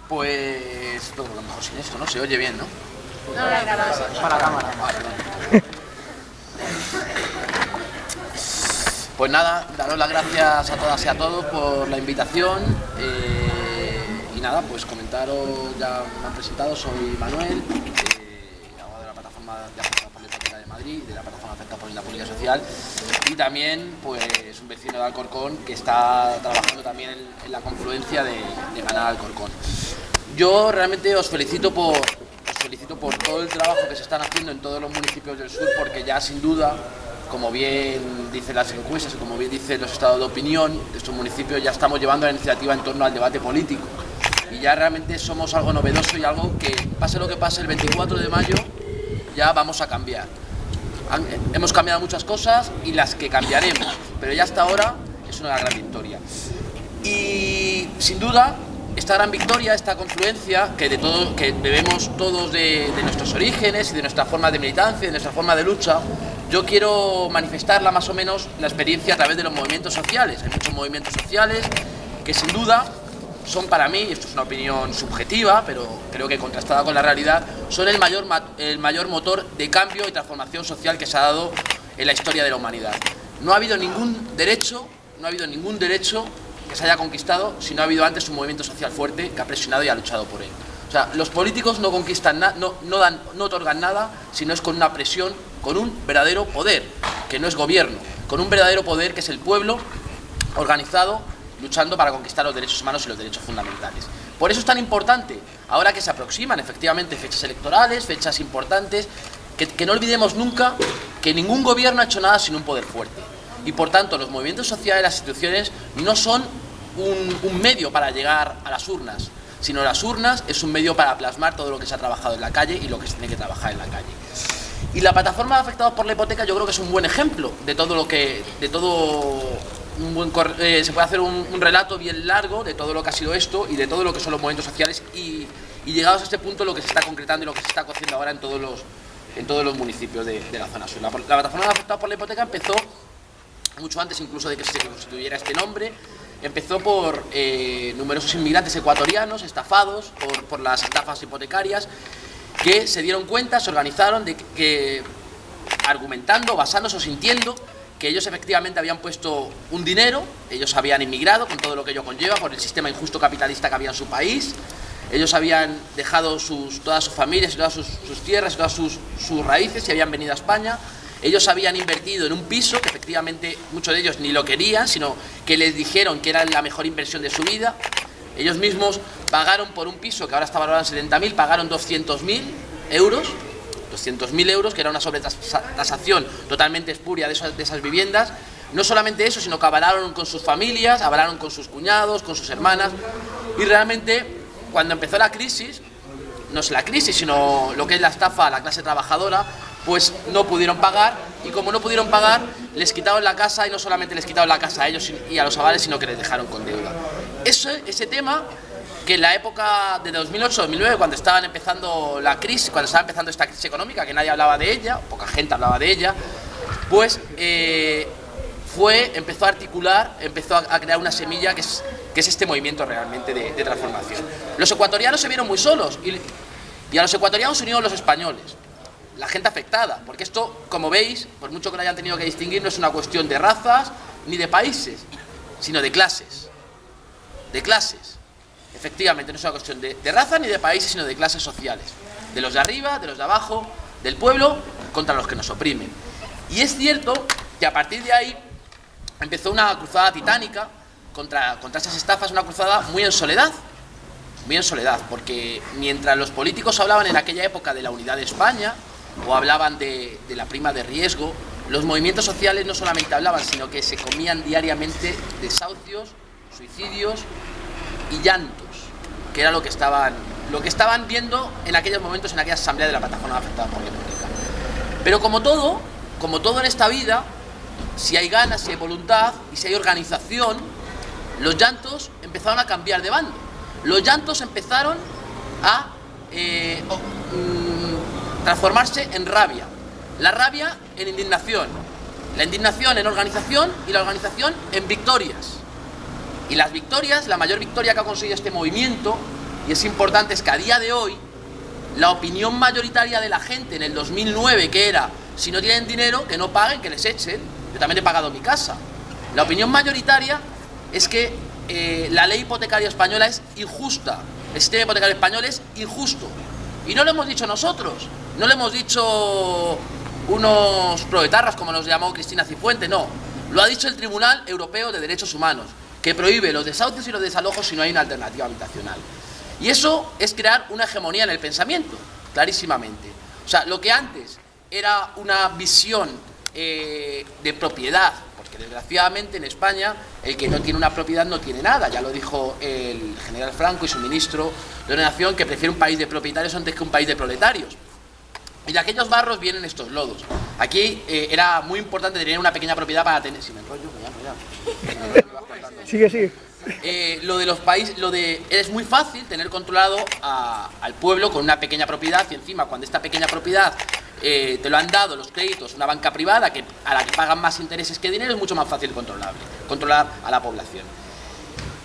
Pues todo lo mejor sin esto, ¿no? Se oye bien, ¿no? No, para la cámara. Pues nada, daros las gracias a todas y a todos por la invitación. Y nada, pues comentaros, ya me han presentado, soy Manuel, abogado de la plataforma de afectados por la hipoteca de Madrid, de la plataforma afectada por la política social, y también pues un vecino de Alcorcón que está trabajando también en la confluencia de ganar Alcorcón. Yo realmente os felicito por todo el trabajo que se están haciendo en todos los municipios del sur, porque ya sin duda, como bien dicen las encuestas y como bien dicen los estados de opinión de estos municipios, ya estamos llevando la iniciativa en torno al debate político. Y ya realmente somos algo novedoso y algo que, pase lo que pase, el 24 de mayo ya vamos a cambiar. Hemos cambiado muchas cosas y las que cambiaremos, pero ya hasta ahora es una gran victoria. Y sin duda, esta gran victoria, esta confluencia que bebemos todos de nuestros orígenes y de nuestra forma de militancia, de nuestra forma de lucha, yo quiero manifestarla más o menos la experiencia a través de los movimientos sociales. Hay muchos movimientos sociales que sin duda son para mí, y esto es una opinión subjetiva, pero creo que contrastada con la realidad, son el mayor motor de cambio y transformación social que se ha dado en la historia de la humanidad. No ha habido ningún derecho que se haya conquistado si no ha habido antes un movimiento social fuerte que ha presionado y ha luchado por él. O sea, los políticos no conquistan nada, no otorgan nada, sino es con una presión, con un verdadero poder, que no es gobierno, con un verdadero poder que es el pueblo organizado, luchando para conquistar los derechos humanos y los derechos fundamentales. Por eso es tan importante, ahora que se aproximan efectivamente fechas electorales, fechas importantes, que no olvidemos nunca que ningún gobierno ha hecho nada sin un poder fuerte. Y por tanto los movimientos sociales, las instituciones, no son un medio para llegar a las urnas, sino las urnas es un medio para plasmar todo lo que se ha trabajado en la calle y lo que se tiene que trabajar en la calle. Y la plataforma de afectados por la hipoteca yo creo que es un buen ejemplo de todo lo que, se puede hacer un relato bien largo de todo lo que ha sido esto y de todo lo que son los movimientos sociales y llegados a este punto lo que se está concretando y lo que se está cociendo ahora en todos los municipios de la zona sur. La plataforma de afectados por la hipoteca empezó mucho antes incluso de que se constituyera este nombre. Empezó por numerosos inmigrantes ecuatorianos estafados por las estafas hipotecarias, que se dieron cuenta, se organizaron, argumentando, basándose o sintiendo que ellos efectivamente habían puesto un dinero, ellos habían inmigrado con todo lo que ello conlleva por el sistema injusto capitalista que había en su país, ellos habían dejado todas sus familias, todas sus tierras, todas sus raíces y habían venido a España. Ellos habían invertido en un piso que efectivamente muchos de ellos ni lo querían, sino que les dijeron que era la mejor inversión de su vida. Ellos mismos pagaron por un piso que ahora está valorado en 70.000, pagaron 200.000 euros, 200.000 euros, que era una sobretasación totalmente espuria de esas viviendas. No solamente eso, sino que avalaron con sus familias, avalaron con sus cuñados, con sus hermanas. Y realmente, cuando empezó la crisis, no es la crisis, sino lo que es la estafa a la clase trabajadora, pues no pudieron pagar, y como no pudieron pagar, les quitaron la casa, y no solamente les quitaron la casa a ellos y a los avales, sino que les dejaron con deuda. Ese tema, que en la época de 2008-2009, cuando estaban empezando la crisis, cuando estaba empezando esta crisis económica, que nadie hablaba de ella, poca gente hablaba de ella, pues empezó a articular, empezó a crear una semilla que es este movimiento realmente de transformación. Los ecuatorianos se vieron muy solos, y a los ecuatorianos se unieron los españoles, la gente afectada, porque esto, como veis, por mucho que lo hayan tenido que distinguir, no es una cuestión de razas ni de países, sino de clases. De clases. Efectivamente, no es una cuestión de raza ni de países, sino de clases sociales. De los de arriba, de los de abajo, del pueblo, contra los que nos oprimen. Y es cierto que a partir de ahí empezó una cruzada titánica contra esas estafas, una cruzada muy en soledad, porque mientras los políticos hablaban en aquella época de la unidad de España, o hablaban de la prima de riesgo, los movimientos sociales no solamente hablaban, sino que se comían diariamente desahucios, suicidios y llantos, que era lo que estaban viendo en aquellos momentos, en aquella asamblea de la plataforma afectada por la hipoteca. Pero como todo en esta vida, si hay ganas, si hay voluntad y si hay organización, los llantos empezaron a cambiar de bando. Los llantos empezaron a transformarse en rabia, la rabia en indignación, la indignación en organización y la organización en victorias. Y las victorias, la mayor victoria que ha conseguido este movimiento y es importante, es que a día de hoy la opinión mayoritaria de la gente en el 2009, que era, si no tienen dinero, que no paguen, que les echen. Yo también he pagado mi casa. La opinión mayoritaria es que la ley hipotecaria española es injusta, el sistema hipotecario español es injusto. Y no lo hemos dicho nosotros, no lo hemos dicho unos proetarras como nos llamó Cristina Cifuentes, no. Lo ha dicho el Tribunal Europeo de Derechos Humanos, que prohíbe los desahucios y los desalojos si no hay una alternativa habitacional. Y eso es crear una hegemonía en el pensamiento, clarísimamente. O sea, lo que antes era una visión de propiedad, porque desgraciadamente en España el que no tiene una propiedad no tiene nada. Ya lo dijo el general Franco y su ministro de Ordenación, que prefiere un país de propietarios antes que un país de proletarios. Y de aquellos barros vienen estos lodos. Aquí era muy importante tener una pequeña propiedad para tener... Si me enrollo, ya. Sigue. Lo de los países, es muy fácil tener controlado al pueblo con una pequeña propiedad, y encima cuando esta pequeña propiedad te lo han dado los créditos, una banca privada a la que pagan más intereses que dinero, es mucho más fácil controlar a la población.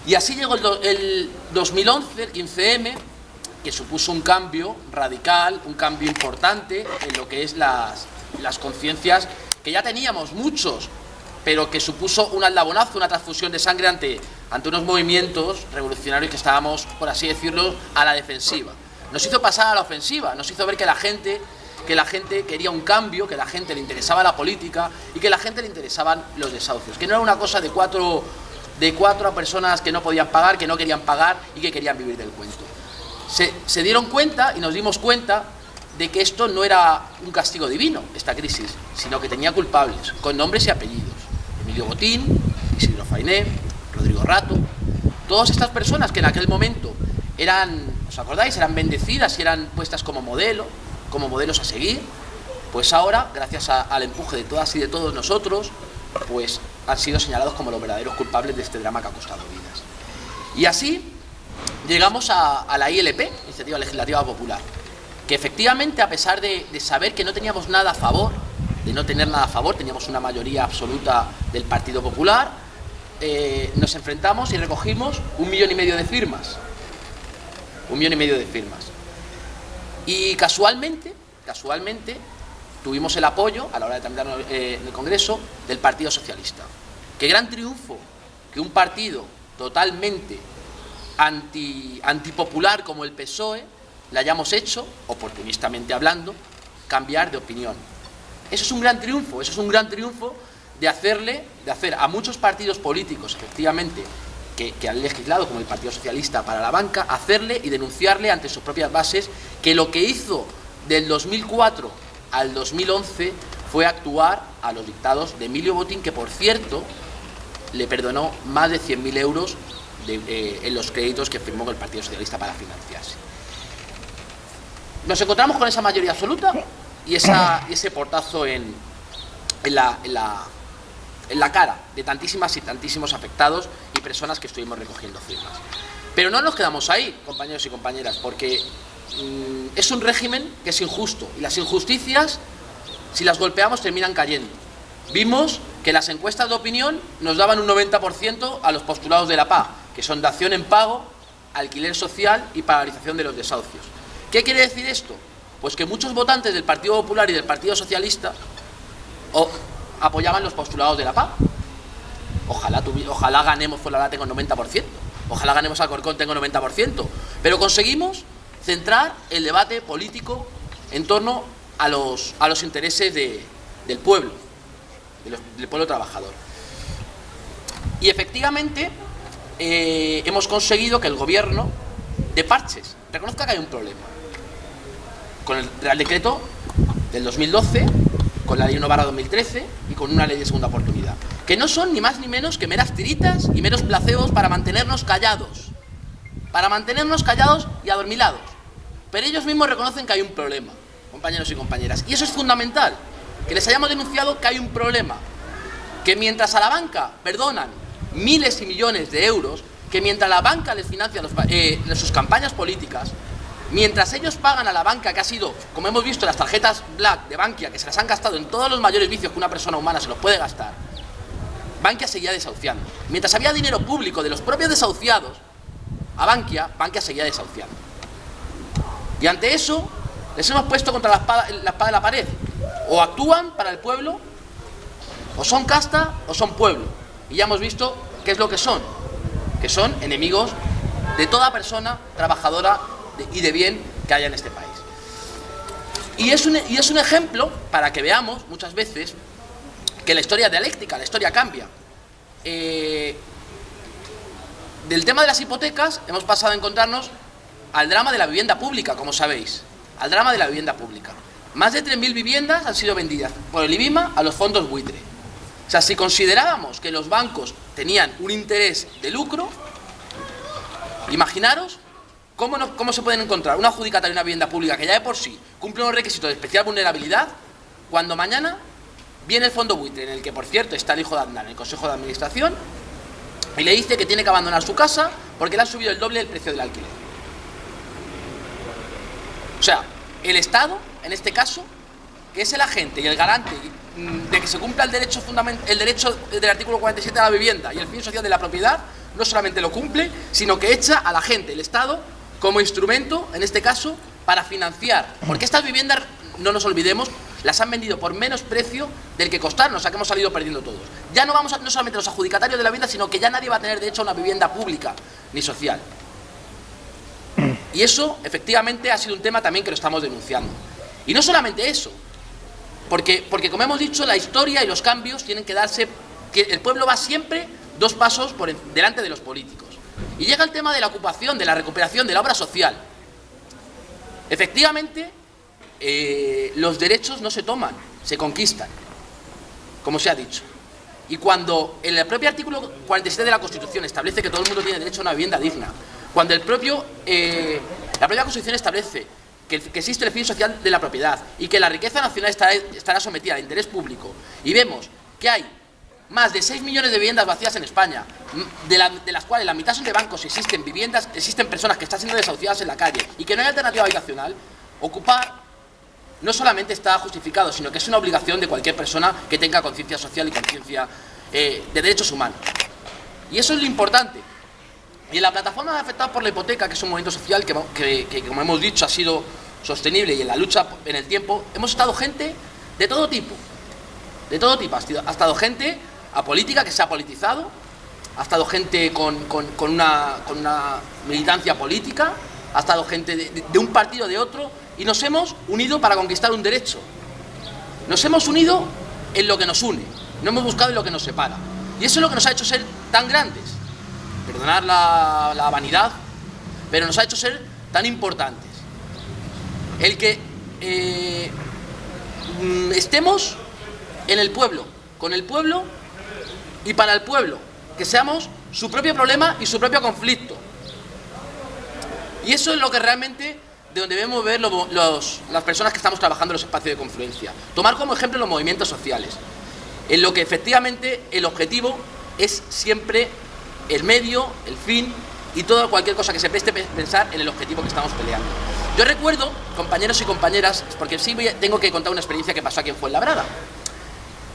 Y así llegó el 2011, el 15M, que supuso un cambio radical, un cambio importante en lo que es las conciencias que ya teníamos muchos, pero que supuso un aldabonazo, una transfusión de sangre ante unos movimientos revolucionarios que estábamos, por así decirlo, a la defensiva. Nos hizo pasar a la ofensiva, nos hizo ver que la gente quería un cambio, que a la gente le interesaba la política y que a la gente le interesaban los desahucios, que no era una cosa de cuatro personas que no podían pagar, que no querían pagar y que querían vivir del cuento. Se dieron cuenta y nos dimos cuenta de que esto no era un castigo divino, esta crisis, sino que tenía culpables, con nombres y apellidos. Emilio Botín, Isidro Fainé, Rodrigo Rato, todas estas personas que en aquel momento eran, ¿os acordáis?, eran bendecidas y eran puestas como modelos a seguir, pues ahora, gracias al empuje de todas y de todos nosotros, pues han sido señalados como los verdaderos culpables de este drama que ha costado vidas. Y así llegamos a la ILP, Iniciativa Legislativa Popular, que efectivamente, a pesar de saber que no teníamos nada a favor, de no tener nada a favor, teníamos una mayoría absoluta del Partido Popular, nos enfrentamos y recogimos 1,5 millones de firmas. 1,5 millones de firmas. Y casualmente, tuvimos el apoyo, a la hora de tramitar en el Congreso, del Partido Socialista. Qué gran triunfo que un partido totalmente antipopular como el PSOE le hayamos hecho, oportunistamente hablando, cambiar de opinión. Eso es un gran triunfo, de hacer a muchos partidos políticos, efectivamente, que han legislado, como el Partido Socialista para la banca, hacerle y denunciarle ante sus propias bases que lo que hizo del 2004 al 2011 fue actuar a los dictados de Emilio Botín, que por cierto le perdonó más de 100.000 euros en los créditos que firmó con el Partido Socialista para financiarse. Nos encontramos con esa mayoría absoluta y ese portazo en la cara de tantísimas y tantísimos afectados y personas que estuvimos recogiendo firmas. Pero no nos quedamos ahí, compañeros y compañeras, porque es un régimen que es injusto y las injusticias, si las golpeamos, terminan cayendo. Vimos que las encuestas de opinión nos daban un 90% a los postulados de la PA, que son dación en pago, alquiler social y paralización de los desahucios. ¿Qué quiere decir esto? Pues que muchos votantes del Partido Popular y del Partido Socialista apoyaban los postulados de la PA. Ojalá ganemos Fuenlabrada con 90%, ojalá ganemos Alcorcón con 90%, pero conseguimos centrar el debate político en torno a los intereses del pueblo, del pueblo trabajador. Y efectivamente hemos conseguido que el gobierno de parches reconozca que hay un problema con el Real Decreto del 2012, con la Ley 1/2013 y con una ley de segunda oportunidad, que no son ni más ni menos que meras tiritas y meros placebos para mantenernos callados y adormilados. Pero ellos mismos reconocen que hay un problema, compañeros y compañeras, y eso es fundamental, que les hayamos denunciado que hay un problema, que mientras a la banca perdonan miles y millones de euros, que mientras la banca les financia sus campañas políticas, mientras ellos pagan a la banca, que ha sido, como hemos visto, las tarjetas Black de Bankia, que se las han gastado en todos los mayores vicios que una persona humana se los puede gastar, Bankia seguía desahuciando. Mientras había dinero público de los propios desahuciados, a Bankia, Bankia seguía desahuciando. Y ante eso, les hemos puesto contra la espada de la pared. O actúan para el pueblo, o son casta, o son pueblo. Y ya hemos visto qué es lo que son enemigos de toda persona trabajadora y de bien que haya en este país. Y es un ejemplo para que veamos muchas veces que la historia es dialéctica, la historia cambia. Del tema de las hipotecas hemos pasado a encontrarnos al drama de la vivienda pública, como sabéis. Al drama de la vivienda pública. Más de 3.000 viviendas han sido vendidas por el IBIMA a los fondos buitre. O sea, si considerábamos que los bancos tenían un interés de lucro, imaginaros cómo se pueden encontrar una adjudicataria de una vivienda pública que ya de por sí cumple unos requisitos de especial vulnerabilidad, cuando mañana viene el fondo buitre, en el que por cierto está el hijo de Aznar en el Consejo de Administración, y le dice que tiene que abandonar su casa porque le han subido el doble del precio del alquiler. O sea, el Estado, en este caso, que es el agente y el garante de que se cumpla el derecho del artículo 47 de la vivienda y el fin social de la propiedad, no solamente lo cumple, sino que echa a la gente, el Estado, como instrumento, en este caso, para financiar. Porque estas viviendas, no nos olvidemos, las han vendido por menos precio del que costaron, o sea que hemos salido perdiendo todos. Ya no vamos no solamente los adjudicatarios de la vivienda, sino que ya nadie va a tener derecho a una vivienda pública ni social. Y eso, efectivamente, ha sido un tema también que lo estamos denunciando. Y no solamente eso, porque como hemos dicho, la historia y los cambios tienen que darse, que el pueblo va siempre 2 pasos delante de los políticos. Y llega el tema de la ocupación, de la recuperación, de la obra social. Efectivamente, los derechos no se toman, se conquistan, como se ha dicho. Y cuando el propio artículo 47 de la Constitución establece que todo el mundo tiene derecho a una vivienda digna, cuando la propia Constitución establece que existe el fin social de la propiedad y que la riqueza nacional estará sometida al interés público, y vemos que hay más de 6 millones de viviendas vacías en España, de las cuales la mitad son de bancos, existen personas que están siendo desahuciadas en la calle y que no hay alternativa habitacional, ocupar no solamente está justificado, sino que es una obligación de cualquier persona que tenga conciencia social y conciencia de derechos humanos. Y eso es lo importante. Y en la plataforma de afectados por la hipoteca, que es un movimiento social que como hemos dicho, ha sido sostenible, y en la lucha en el tiempo, hemos estado gente de todo tipo. De todo tipo. Ha estado gente apolítica, que se ha politizado, ha estado gente con una militancia política, ha estado gente de un partido, de otro, y nos hemos unido para conquistar un derecho. Nos hemos unido en lo que nos une, no hemos buscado en lo que nos separa. Y eso es lo que nos ha hecho ser tan grandes. Perdonad la vanidad, pero nos ha hecho ser tan importantes. El que estemos en el pueblo, con el pueblo y para el pueblo, que seamos su propio problema y su propio conflicto. Y eso es lo que realmente, de donde debemos ver las personas que estamos trabajando en los espacios de confluencia. Tomar como ejemplo los movimientos sociales, en lo que efectivamente el objetivo es siempre el medio, el fin y cualquier cosa que se preste pensar en el objetivo que estamos peleando. Yo recuerdo, compañeros y compañeras, porque sí tengo que contar una experiencia que pasó aquí en Fuenlabrada.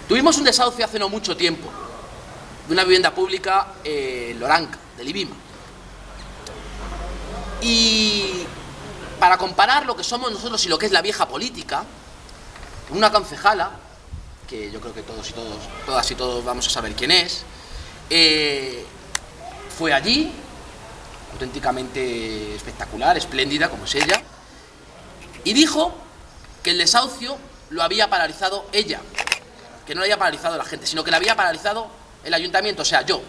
Tuvimos un desahucio hace no mucho tiempo de una vivienda pública en Loranca, del IBIMA. Y para comparar lo que somos nosotros y lo que es la vieja política, una concejala, que yo creo que todas y todos vamos a saber quién es, fue allí, auténticamente espectacular, espléndida como es ella, y dijo que el desahucio lo había paralizado ella, que no lo había paralizado la gente, sino que lo había paralizado el ayuntamiento, o sea, yo.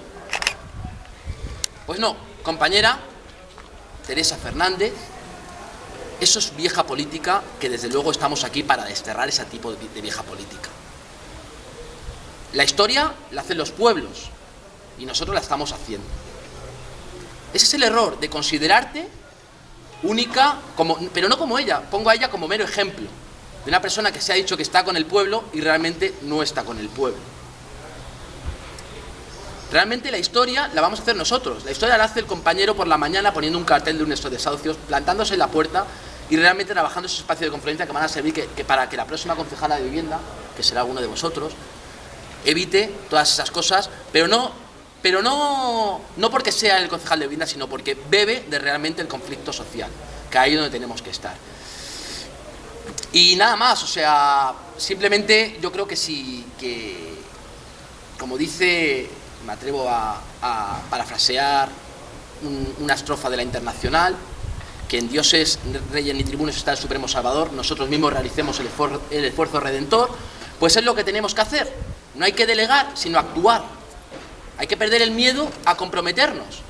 Pues no, compañera Teresa Fernández, eso es vieja política, que desde luego estamos aquí para desterrar ese tipo de vieja política. La historia la hacen los pueblos y nosotros la estamos haciendo. Ese es el error, de considerarte única, pero no como ella, pongo a ella como mero ejemplo de una persona que se ha dicho que está con el pueblo y realmente no está con el pueblo. Realmente la historia la vamos a hacer nosotros. La historia la hace el compañero por la mañana poniendo un cartel de nuestros desahucios, plantándose en la puerta y realmente trabajando esos espacios de confluencia que van a servir para que la próxima concejala de vivienda, que será uno de vosotros, evite todas esas cosas, pero no pero no porque sea el concejal de vivienda, sino porque bebe de realmente el conflicto social, que ahí es donde tenemos que estar. Y nada más, o sea, simplemente yo creo que sí, que como dice, me atrevo a parafrasear una estrofa de la Internacional, que en dioses, reyes ni tribunos está el Supremo Salvador, nosotros mismos realicemos el esfuerzo redentor, pues es lo que tenemos que hacer. No hay que delegar, sino actuar. Hay que perder el miedo a comprometernos,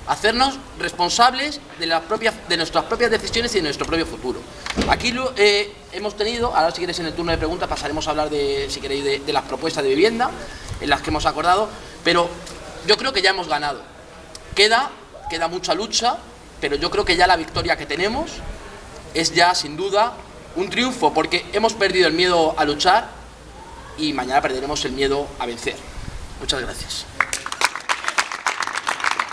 a hacernos responsables de nuestras propias decisiones y de nuestro propio futuro. Aquí hemos tenido, ahora si queréis en el turno de preguntas pasaremos a hablar si queréis, de las propuestas de vivienda, en las que hemos acordado, pero yo creo que ya hemos ganado. Queda mucha lucha, pero yo creo que ya la victoria que tenemos es ya sin duda un triunfo, porque hemos perdido el miedo a luchar y mañana perderemos el miedo a vencer. Muchas gracias.